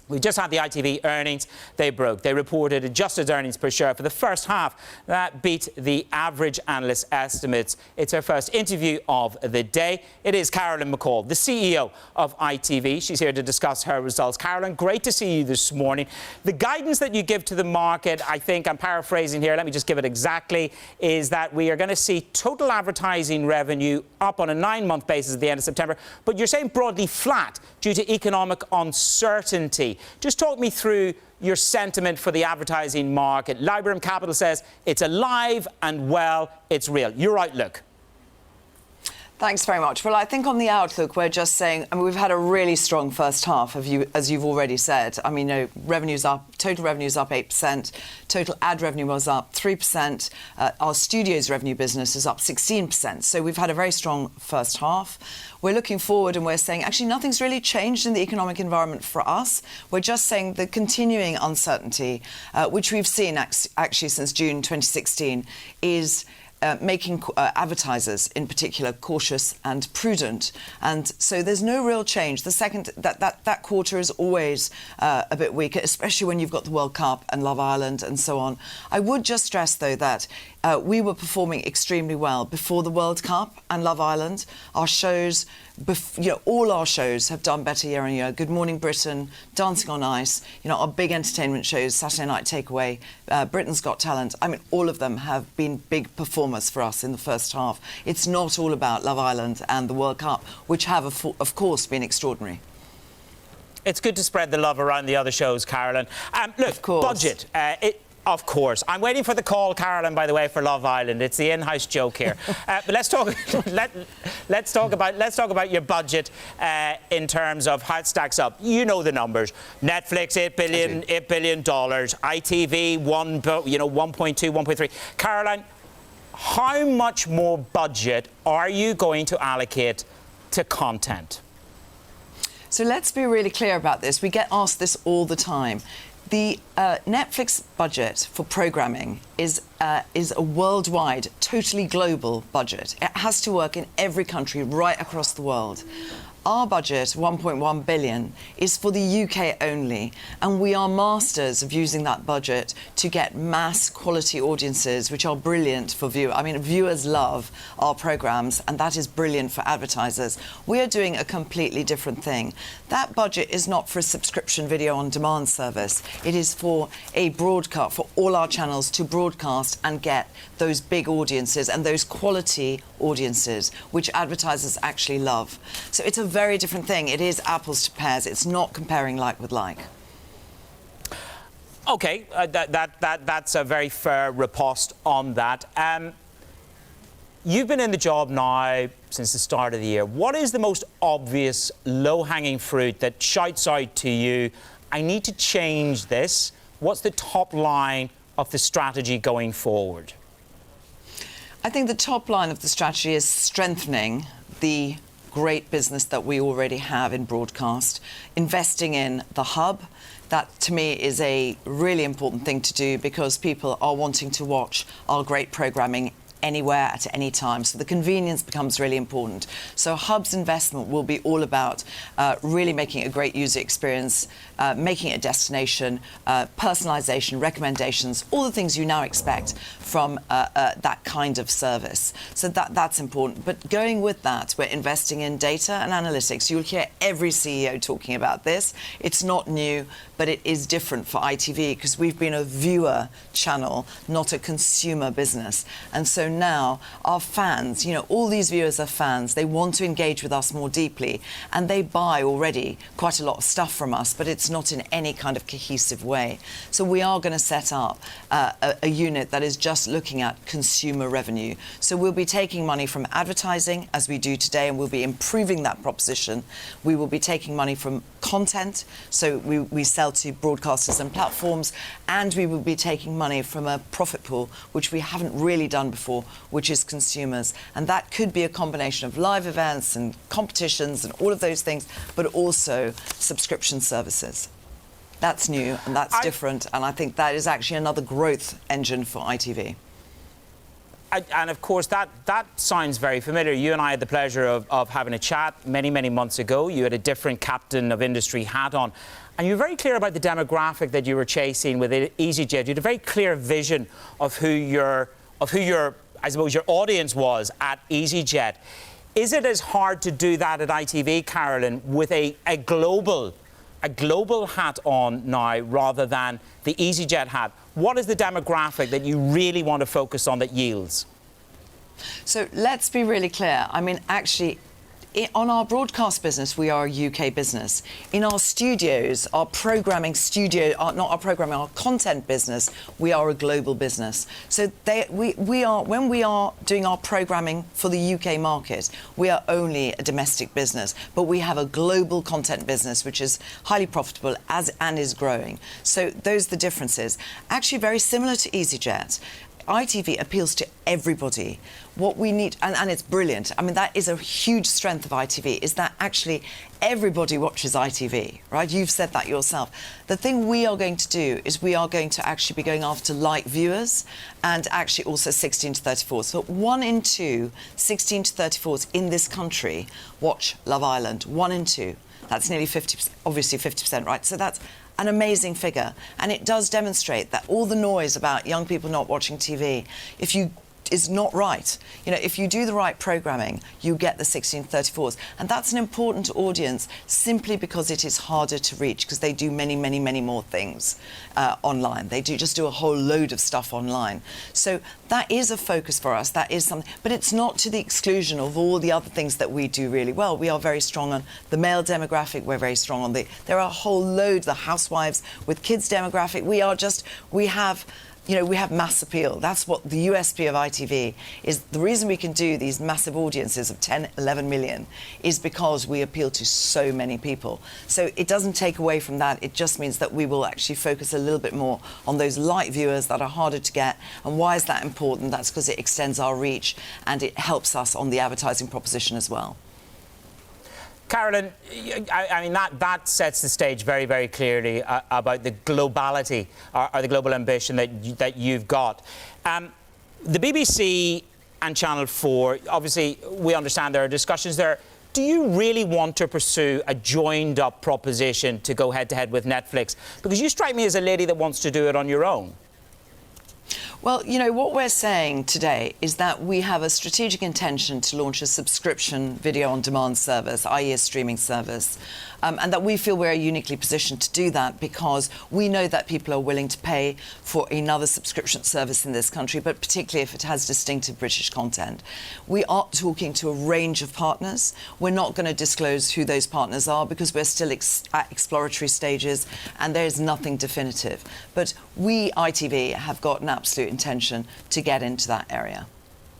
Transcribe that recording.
We just had the ITV earnings. They broke. They reported adjusted earnings per share for the first half that beat the average analyst estimates. It's our first interview of the day. It is Carolyn McCall, the CEO of ITV. She's here to discuss her results. Carolyn, great to see you this morning. The guidance that you give to the market, I think I'm paraphrasing here, let me just give it exactly, is that we are going to see total advertising revenue up on a 9-month basis at the end of September, but you're saying broadly flat due to economic uncertainty. Just talk me through your sentiment for the advertising market. Liberum Capital says it's alive and well, it's real. Your outlook. Thanks very much. Well, I think on the outlook, we're just saying, we've had a really strong first half, as you've already said. I mean, revenue's up, total revenue's up 8%, total ad revenue was up 3%, our studios revenue business is up 16%. So we've had a very strong first half. We're looking forward and we're saying, actually, nothing's really changed in the economic environment for us. We're just saying the continuing uncertainty, which we've seen actually since June 2016, is making advertisers in particular cautious and prudent, and so there's no real change. The second that quarter is always a bit weaker, especially when you've got the World Cup and Love Island and so on. I would just stress though that we were performing extremely well before the World Cup and Love Island. Our shows, all our shows have done better year on year. Good Morning Britain, Dancing on Ice, our big entertainment shows, Saturday Night Takeaway, Britain's Got Talent. I mean, all of them have been big performers for us in the first half. It's not all about Love Island and the World Cup, which have, of course, been extraordinary. It's good to spread the love around the other shows, Carolyn. Look, budget. Of course. I'm waiting for the call, Carolyn, by the way, for Love Island. It's the in-house joke here. But let's talk about your budget in terms of how it stacks up. You know the numbers. Netflix, $8 billion. ITV, 1.2, 1.3. Carolyn, how much more budget are you going to allocate to content? So let's be really clear about this. We get asked this all the time. The Netflix budget for programming is a worldwide, totally global budget. It has to work in every country right across the world. Our budget, 1.1 billion, is for the UK only, and we are masters of using that budget to get mass quality audiences, which are brilliant for viewers. I mean, viewers love our programmes, and that is brilliant for advertisers. We are doing a completely different thing. That budget is not for a subscription video on demand service. It is for a broadcast, for all our channels to broadcast and get those big audiences and those quality audiences, which advertisers actually love. So it's a very different thing. It is apples to pears. It's not comparing like with like. OK, that's a very fair riposte on that. You've been in the job now since the start of the year. What is the most obvious low-hanging fruit that shouts out to you, I need to change this? What's the top line of the strategy going forward? I think the top line of the strategy is strengthening the great business that we already have in broadcast, investing in the hub. That, to me, is a really important thing to do because people are wanting to watch our great programming anywhere at any time. So the convenience becomes really important. So Hub's investment will be all about really making a great user experience, making it a destination, personalisation, recommendations, all the things you now expect from that kind of service. So that's important. But going with that, we're investing in data and analytics. You'll hear every CEO talking about this. It's not new, but it is different for ITV because we've been a viewer channel, not a consumer business. And so now our fans, all these viewers are fans. They want to engage with us more deeply, and they buy already quite a lot of stuff from us, but it's not in any kind of cohesive way. So we are going to set up a unit that is just looking at consumer revenue. So we'll be taking money from advertising, as we do today, and we'll be improving that proposition. We will be taking money from content, so we sell to broadcasters and platforms, and we will be taking money from a profit pool, which we haven't really done before, which is consumers. And that could be a combination of live events and competitions and all of those things, but also subscription services. That's new and that's different, and I think that is actually another growth engine for ITV. And of course, that sounds very familiar. You and I had the pleasure of having a chat many, many months ago. You had a different captain of industry hat on. And you were very clear about the demographic that you were chasing with EasyJet. You had a very clear vision of who your, I suppose, your audience was at EasyJet. Is it as hard to do that at ITV, Carolyn, with a global hat on now rather than the EasyJet hat? What is the demographic that you really want to focus on that yields? So let's be really clear. I mean, actually, on our broadcast business, we are a UK business. In our studios, our programming studio, not our programming, our content business, we are a global business. So we are, when we are doing our programming for the UK market, we are only a domestic business, but we have a global content business which is highly profitable and is growing. So those are the differences. Actually, very similar to EasyJet. ITV appeals to everybody. What we need, and it's brilliant. I mean, that is a huge strength of ITV, is that actually everybody watches ITV, right? You've said that yourself. The thing we are going to do is we are going to actually be going after light viewers and actually also 16 to 34. So 1 in 2 16 to 34s in this country watch Love Island. 1 in 2. That's nearly 50%, obviously 50%, right? So that's an amazing figure, and it does demonstrate that all the noise about young people not watching TV, is not right. You know, if you do the right programming, you get the 16 to 34s, and that's an important audience simply because it is harder to reach because they do many, many, many more things online. They just do a whole load of stuff online. So that is a focus for us. That is something, but it's not to the exclusion of all the other things that we do really well. We are very strong on the male demographic. We're very strong on there are a whole load, the housewives with kids demographic. We have mass appeal. That's what the USP of ITV is. The reason we can do these massive audiences of 10, 11 million is because we appeal to so many people. So it doesn't take away from that. It just means that we will actually focus a little bit more on those light viewers that are harder to get. And why is that important? That's because it extends our reach and it helps us on the advertising proposition as well. Carolyn, I mean, that sets the stage very, very clearly about the globality or the global ambition that you've got. The BBC and Channel 4, obviously, we understand there are discussions there. Do you really want to pursue a joined-up proposition to go head-to-head with Netflix? Because you strike me as a lady that wants to do it on your own. Well, you know, what we're saying today is that we have a strategic intention to launch a subscription video-on-demand service, i.e. a streaming service, and that we feel we're uniquely positioned to do that because we know that people are willing to pay for another subscription service in this country, but particularly if it has distinctive British content. We are talking to a range of partners. We're not going to disclose who those partners are because we're still at exploratory stages and there is nothing definitive. But we, ITV, have got an absolute intention to get into that area.